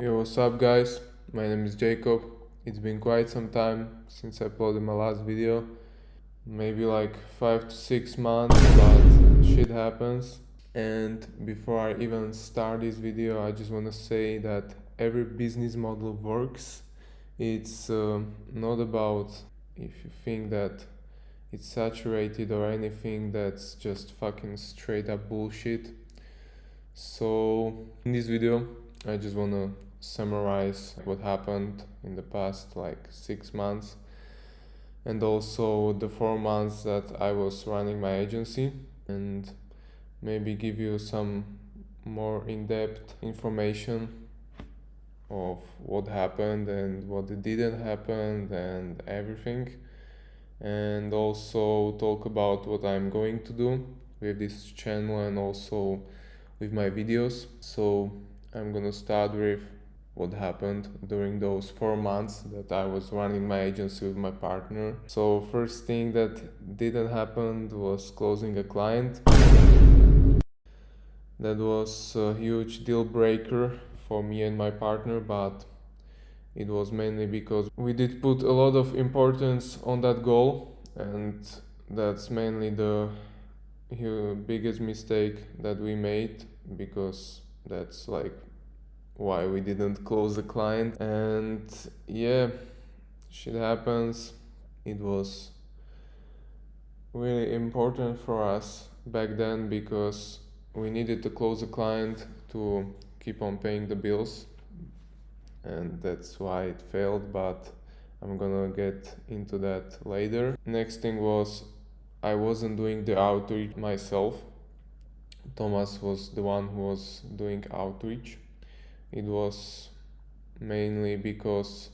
Yo, what's up, guys? My name is Jacob. It's been quite some time since I uploaded my last video, maybe like 5 to 6 months, but shit happens. And before I even start this video, I just want to say that every business model works. It's not about if you think that it's saturated or anything, that's just fucking straight up bullshit. So, in this video, I just want to summarize what happened in the past like 6 months and also the 4 months that I was running my agency, and maybe give you some more in-depth information of what happened and what didn't happen and everything, and also talk about what I'm going to do with this channel and also with my videos. So I'm gonna start with what happened during those 4 months that I was running my agency with my partner. So first thing that didn't happen was closing a client. That was a huge deal breaker for me and my partner, but it was mainly because we did put a lot of importance on that goal, and that's mainly the biggest mistake that we made, because that's like why we didn't close the client. And yeah, shit happens. It was really important for us back then because we needed to close the client to keep on paying the bills, and that's why it failed, but I'm gonna get into that later. Next thing was I wasn't doing the outreach myself. Thomas was the one who was doing outreach. It was mainly because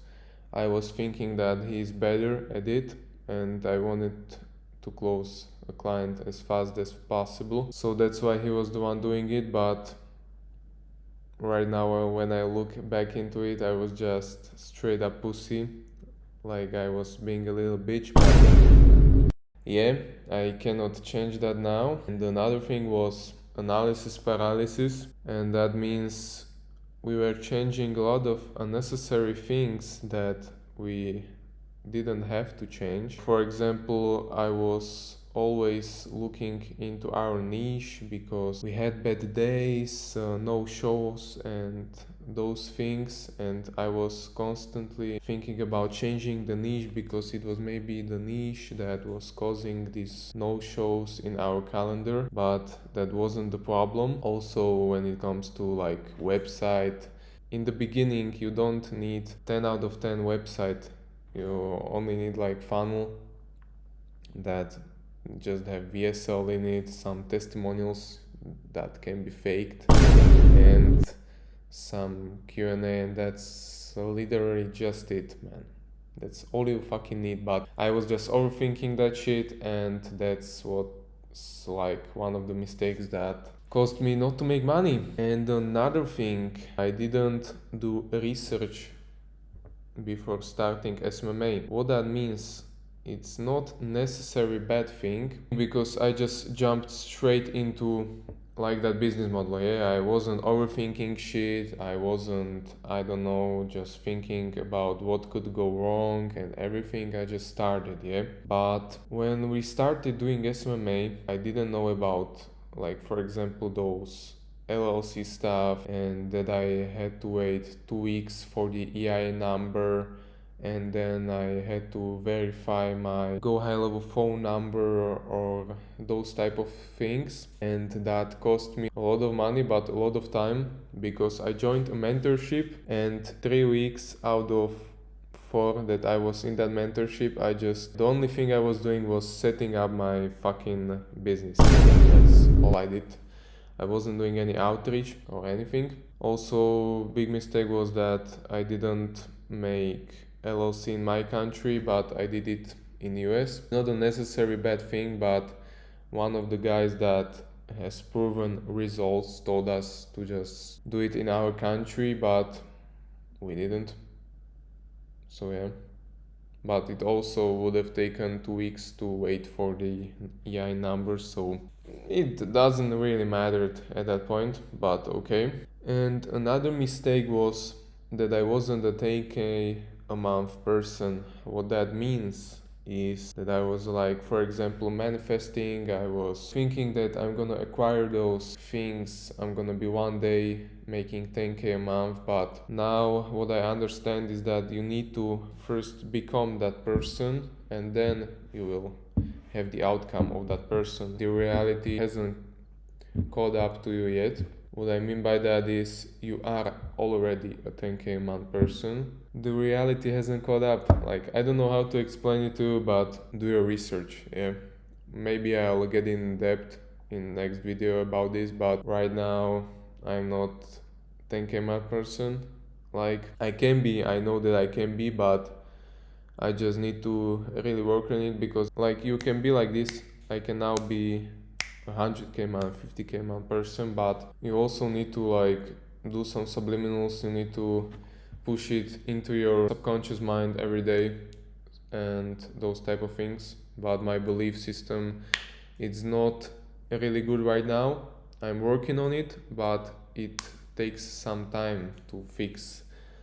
I was thinking that he's better at it and I wanted to close a client as fast as possible. So that's why he was the one doing it, but right now when I look back into it, I was just straight up pussy. Like I was being a little bitch, but yeah, I cannot change that now. And another thing was analysis paralysis, and that means we were changing a lot of unnecessary things that we didn't have to change. For example, I was always looking into our niche because we had bad days, no shows, and those things, and I was constantly thinking about changing the niche because it was maybe the niche that was causing these no shows in our calendar, but that wasn't the problem. Also, when it comes to like website, in the beginning you don't need 10 out of 10 website, you only need like funnel that just have VSL in it, some testimonials that can be faked, and some Q&A, and that's literally just it, man. That's all you fucking need. But I was just overthinking that shit, and that's what's like one of the mistakes that caused me not to make money. And another thing, I didn't do research before starting SMMA. What that means, it's not necessarily bad thing, because I just jumped straight into like that business model. Yeah, I wasn't overthinking shit. I wasn't, I don't know, just thinking about what could go wrong and everything. I just started, yeah. But when we started doing SMMA, I didn't know about, like, for example, those LLC stuff, and that I had to wait 2 weeks for the EIN number, and then I had to verify my Go High Level phone number or those type of things, and that cost me a lot of money but a lot of time, because I joined a mentorship, and 3 weeks out of 4 that I was in that mentorship, the only thing I was doing was setting up my fucking business. That's all I did. I wasn't doing any outreach or anything. Also, big mistake was that I didn't make LLC in my country, but I did it in US. Not a necessary bad thing, but one of the guys that has proven results told us to just do it in our country, but we didn't. So yeah. But it also would have taken 2 weeks to wait for the EIN number, so it doesn't really matter at that point, but okay. And another mistake was that I wasn't a 10k a month person. What that means is that I was like, for example, manifesting. I was thinking that I'm gonna acquire those things. I'm gonna be one day making 10k a month. But now what I understand is that you need to first become that person, and then you will have the outcome of that person. The reality hasn't caught up to you yet. What I mean by that is you are already a 10k a month person. The reality hasn't caught up. Like, I don't know how to explain it to you, but do your research. Yeah, maybe I'll get in depth in next video about this, but right now I'm not 10k a month person. Like, I can be, I know that I can be, but I just need to really work on it, because like you can be like this. I can now be 100k man, 50k man person, but you also need to like do some subliminals. You need to push it into your subconscious mind every day and those type of things. But my belief system, it's not really good right now. I'm working on it, but it takes some time to fix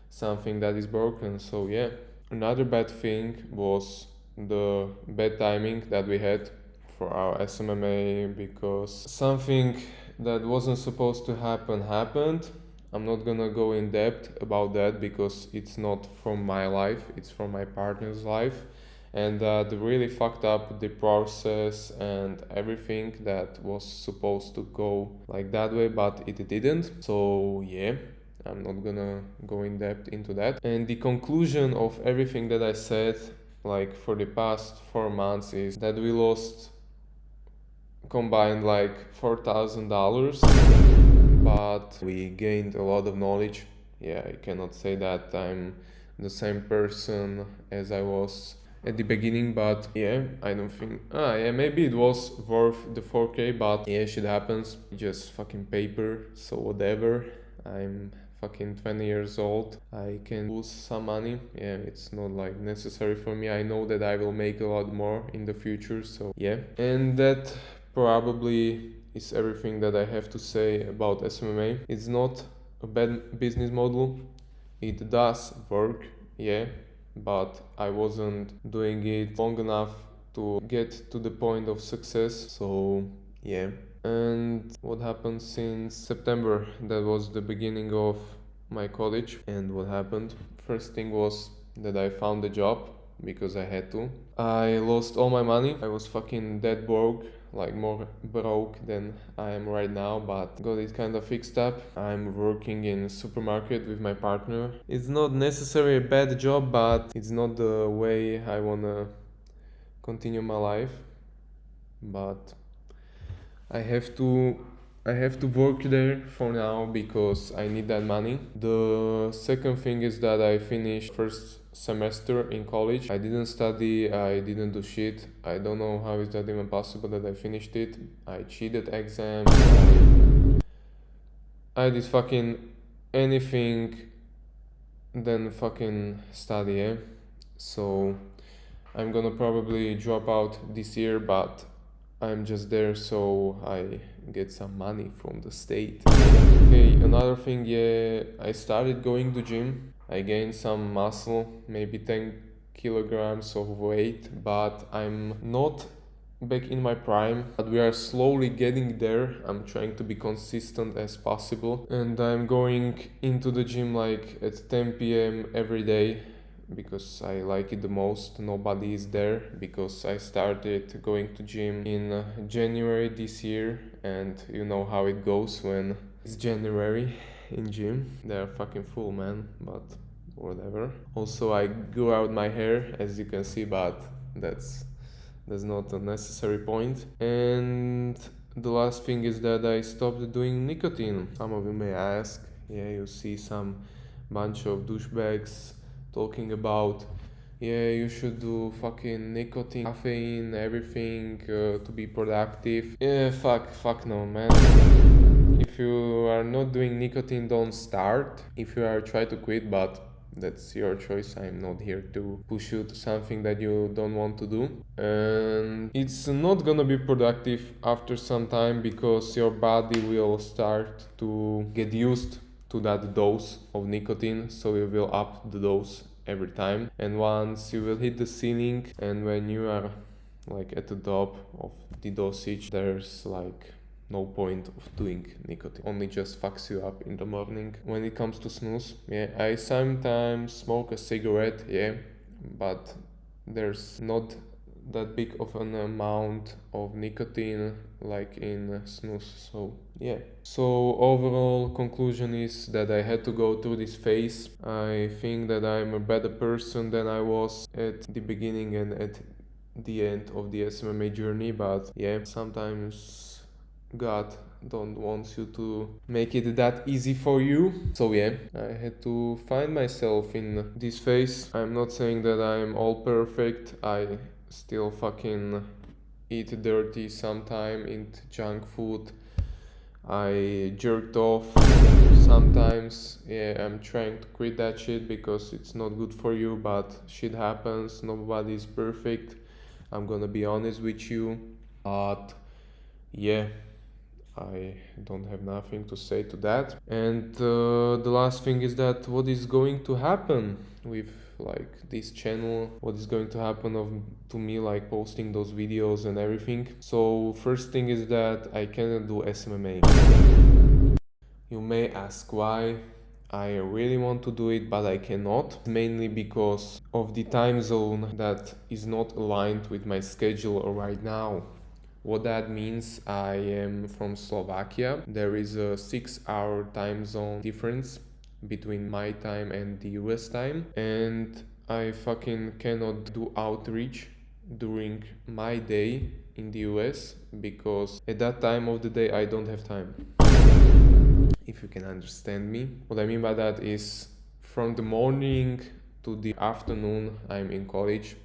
something that is broken. So yeah, another bad thing was the bad timing that we had for our SMMA, because something that wasn't supposed to happen happened. I'm not gonna go in depth about that because it's not from my life, it's from my partner's life, and that really fucked up the process and everything that was supposed to go like that way, but it didn't. So yeah, I'm not gonna go in depth into that. And the conclusion of everything that I said, like for the past 4 months, is that we lost combined like $4,000, but we gained a lot of knowledge. Yeah, I cannot say that I'm the same person as I was at the beginning, but yeah, I don't think. Yeah, maybe it was worth the 4k, but yeah, shit happens. Just fucking paper, so whatever. I'm fucking 20 years old. I can lose some money. Yeah, it's not like necessary for me. I know that I will make a lot more in the future, so yeah. And that probably is everything that I have to say about SMMA. It's not a bad business model. It does work, yeah, but I wasn't doing it long enough to get to the point of success. So yeah. And what happened since September? That was the beginning of my college. And what happened? First thing was that I found a job because I had to. I lost all my money. I was fucking dead broke, like more broke than I am right now, but got it kind of fixed up. I'm working in a supermarket with my partner. It's not necessarily a bad job, but it's not the way I wanna continue my life. But I have to work there for now because I need that money. The second thing is that I finished first semester in college. I didn't study, I didn't do shit. I don't know how is that even possible that I finished it. I cheated exams. I did fucking anything than fucking study, eh? So I'm gonna probably drop out this year, but I'm just there so I get some money from the state. Okay, another thing, yeah, I started going to gym. I gained some muscle, maybe 10 kilograms of weight, but I'm not back in my prime, but we are slowly getting there. I'm trying to be consistent as possible, and I'm going into the gym like at 10 p.m. every day because I like it the most. Nobody is there because I started going to gym in January this year, and you know how it goes when it's January in gym. They're fucking full, man, but whatever. Also, I grew out my hair, as you can see, but that's not a necessary point. And the last thing is that I stopped doing nicotine. Some of you may ask, yeah, you see some bunch of douchebags talking about, yeah, you should do fucking nicotine, caffeine, everything to be productive. Yeah, fuck no, man. If you are not doing nicotine, don't start. If you are, try to quit, but that's your choice. I'm not here to push you to something that you don't want to do. And it's not gonna be productive after some time because your body will start to get used to that dose of nicotine, so you will up the dose every time. And once you will hit the ceiling, and when you are like at the top of the dosage, there's like no point of doing nicotine, only just fucks you up in the morning. When it comes to snus, yeah, I sometimes smoke a cigarette, yeah, but there's not that big of an amount of nicotine like in snus. So yeah, so overall conclusion is that I had to go through this phase. I think that I'm a better person than I was at the beginning and at the end of the SMMA journey, but yeah, sometimes God don't want you to make it that easy for you. So yeah, I had to find myself in this phase. I'm not saying that I'm all perfect. I still fucking eat dirty sometime, eat junk food. I jerked off sometimes. Yeah, I'm trying to quit that shit because it's not good for you, but shit happens. Nobody is perfect. I'm gonna be honest with you. But yeah, I don't have nothing to say to that. And the last thing is that what is going to happen with like this channel, what is going to happen to me like posting those videos and everything. So first thing is that I cannot do SMMA. You may ask why. I really want to do it, but I cannot, mainly because of the time zone that is not aligned with my schedule right now. What that means, I am from Slovakia. There is a 6-hour time zone difference between my time and the US time, and I fucking cannot do outreach during my day in the US because at that time of the day I don't have time. If you can understand me. What I mean by that is from the morning to the afternoon I'm in college.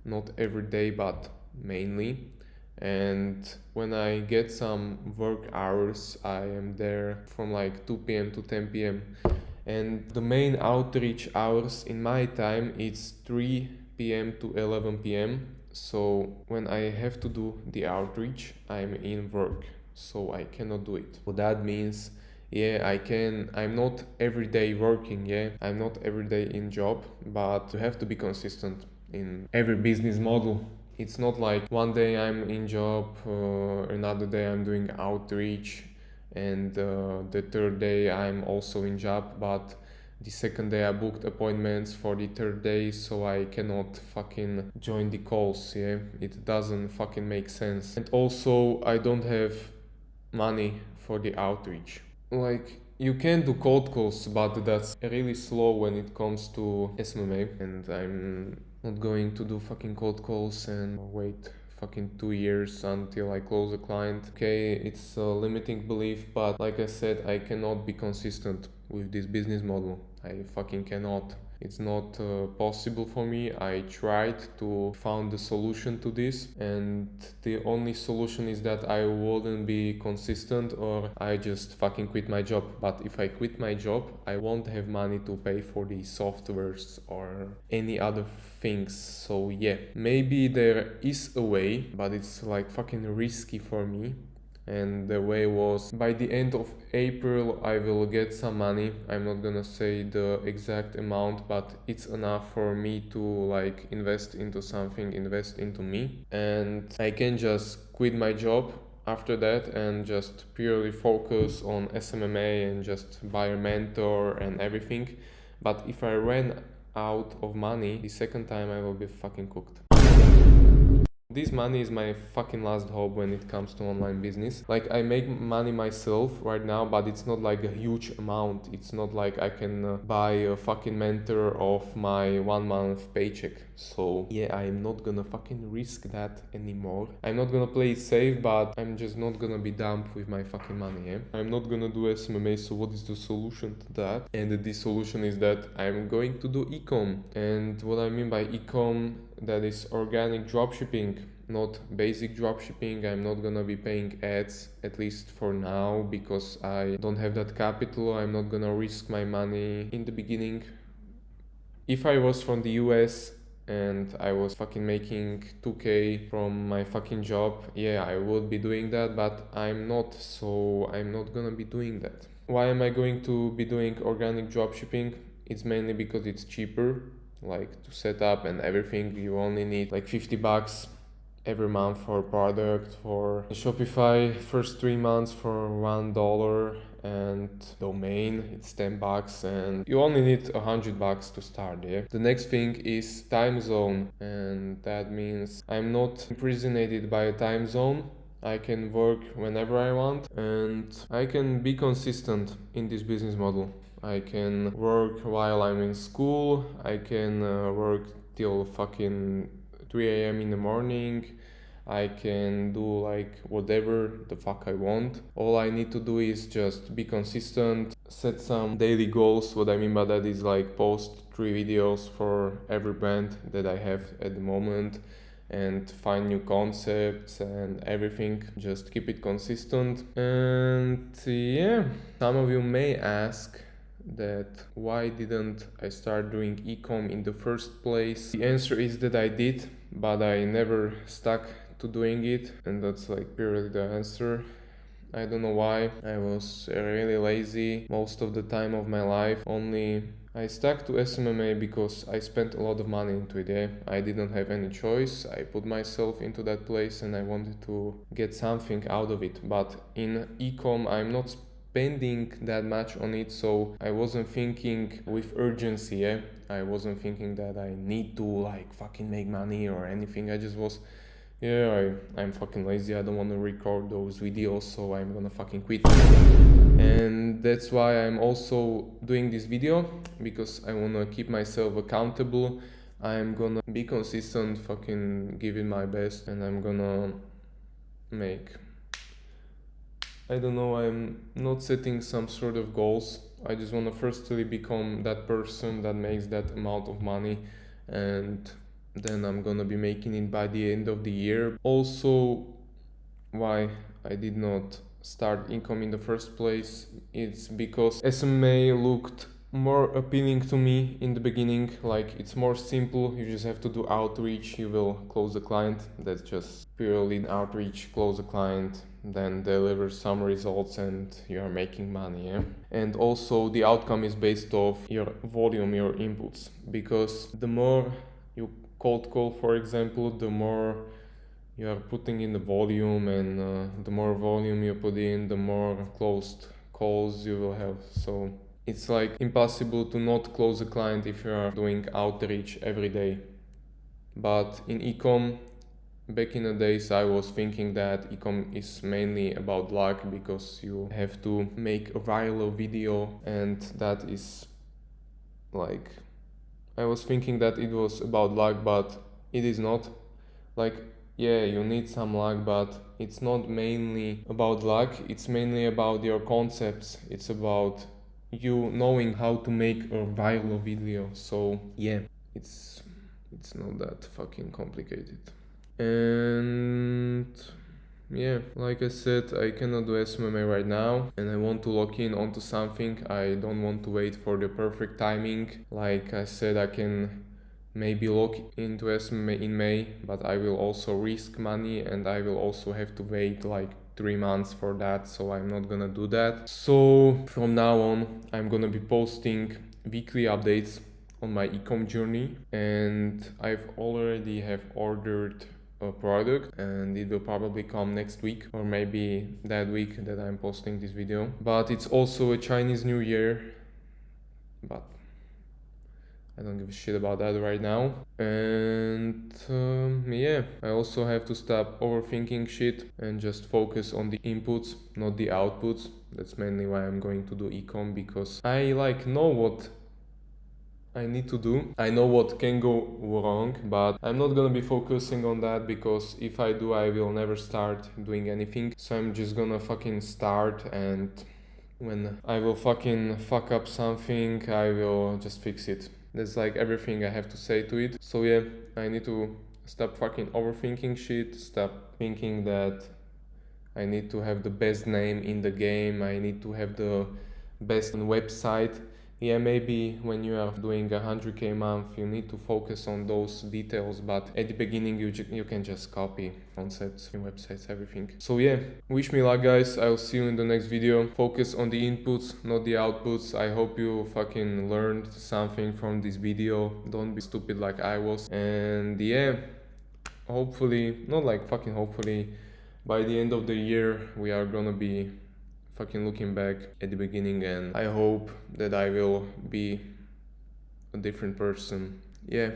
Not every day, but mainly. And when I get some work hours, I am there from like 2 p.m. to 10 p.m. And the main outreach hours in my time it's 3 p.m. to 11 p.m. So when I have to do the outreach, I'm in work, so I cannot do it. What that means, yeah, I'm not every day working, yeah, I'm not every day in job, but you have to be consistent in every business model. It's not like one day I'm in job, another day I'm doing outreach, and the third day I'm also in job, but the second day I booked appointments for the third day, so I cannot fucking join the calls, yeah? It doesn't fucking make sense. And also, I don't have money for the outreach. Like, you can do cold calls, but that's really slow when it comes to SMMA, and I'm not going to do fucking cold calls and wait fucking 2 years until I close a client. Okay, it's a limiting belief, but like I said, I cannot be consistent with this business model. I fucking cannot. It's not possible for me. I tried to find the solution to this, and the only solution is that I wouldn't be consistent or I just fucking quit my job. But if I quit my job, I won't have money to pay for the softwares or any other things. So yeah, maybe there is a way, but it's like fucking risky for me. And the way was by the end of April I will get some money. I'm not gonna say the exact amount, but it's enough for me to like invest into something, invest into me, and I can just quit my job after that and just purely focus on SMMA and just buy a mentor and everything. But if I ran out of money the second time, I will be fucking cooked. This money is my fucking last hope when it comes to online business. Like, I make money myself right now, but it's not like a huge amount. It's not like I can buy a fucking mentor of my 1 month paycheck. So yeah, I'm not gonna fucking risk that anymore. I'm not gonna play it safe, but I'm just not gonna be dumb with my fucking money, yeah? I'm not gonna do SMMA, so what is the solution to that? And the solution is that I'm going to do e-com. And what I mean by e-com, that is organic dropshipping, not basic dropshipping. I'm not gonna be paying ads, at least for now, because I don't have that capital. I'm not gonna risk my money in the beginning. If I was from the US and I was fucking making 2K from my fucking job, yeah, I would be doing that, but I'm not, so I'm not gonna be doing that. Why am I going to be doing organic dropshipping? It's mainly because it's cheaper, like to set up and everything. You only need like $50 every month for a product. For Shopify, first 3 months for $1, and domain it's $10, and you only need $100 to start. Yeah. The next thing is time zone, and that means I'm not imprisoned by a time zone. I can work whenever I want, and I can be consistent in this business model. I can work while I'm in school. I can work till fucking 3 a.m. in the morning. I can do like whatever the fuck I want. All I need to do is just be consistent, set some daily goals. What I mean by that is like post 3 videos for every brand that I have at the moment, and find new concepts and everything. Just keep it consistent. And yeah, some of you may ask that why didn't I start doing e-com in the first place. The answer is that I did, but I never stuck to doing it, and that's like purely the answer. I don't know why. I was really lazy most of the time of my life. Only I stuck to SMMA because I spent a lot of money into it. Yeah? I didn't have any choice. I put myself into that place and I wanted to get something out of it. But in ecom, I'm not spending that much on it, so I wasn't thinking with urgency. Yeah? I wasn't thinking that I need to like fucking make money or anything. I just was, yeah, I'm fucking lazy. I don't want to record those videos, so I'm gonna fucking quit. And that's why I'm also doing this video, because I wanna keep myself accountable. I'm gonna be consistent, fucking give it my best, and I'm gonna make, I don't know, I'm not setting some sort of goals. I just wanna firstly become that person that makes that amount of money, and then I'm gonna be making it by the end of the year. Also, why I did not start income in the first place, it's because SMA looked more appealing to me in the beginning. Like, it's more simple, you just have to do outreach, you will close the client. That's just purely outreach, close the client, then deliver some results, and you are making money. Yeah? And also the outcome is based off your volume, your inputs, because the more you cold call, for example, the more you are putting in the volume, and the more volume you put in, the more closed calls you will have. So it's like impossible to not close a client if you are doing outreach every day. But in ecom, back in the days, I was thinking that ecom is mainly about luck, because you have to make a viral video, and that is like, I was thinking that it was about luck, but it is not. Like, yeah, you need some luck, but it's not mainly about luck, it's mainly about your concepts. It's about you knowing how to make a viral video. So yeah, it's not that fucking complicated. And yeah, like I said, I cannot do SMMA right now, and I want to lock in onto something. I don't want to wait for the perfect timing. Like I said, I can maybe lock into SMMA in May, but I will also risk money, and I will also have to wait like 3 months for that, so I'm not gonna do that. So from now on, I'm gonna be posting weekly updates on my ecom journey, and I've already have ordered a product, and it will probably come next week, or maybe that week that I'm posting this video. But it's also a Chinese New Year, but I don't give a shit about that right now. And yeah, I also have to stop overthinking shit and just focus on the inputs, not the outputs. That's mainly why I'm going to do ecom, because I like know what I need to do. I know what can go wrong, but I'm not gonna be focusing on that, because if I do, I will never start doing anything. So I'm just gonna fucking start, and when I will fucking fuck up something, I will just fix it. That's like everything I have to say to it. So yeah, I need to stop fucking overthinking shit, stop thinking that I need to have the best name in the game, I need to have the best website, yeah, maybe when you are doing 100k a month, you need to focus on those details, but at the beginning you can just copy concepts, websites, everything. So yeah, wish me luck guys, I'll see you in the next video. Focus on the inputs, not the outputs. I hope you fucking learned something from this video. Don't be stupid like I was. And yeah, hopefully, not like fucking hopefully, by the end of the year we are gonna be fucking looking back at the beginning, and I hope that I will be a different person. Yeah,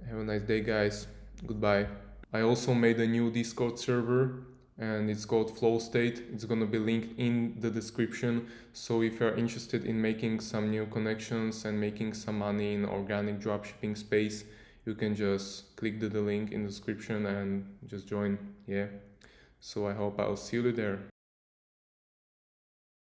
have a nice day guys, goodbye. I also made a new Discord server and it's called Flow State. It's gonna be linked in the description, so if you're interested in making some new connections and making some money in organic dropshipping space, you can just click the link in the description and just join. Yeah, so I hope I'll see you there.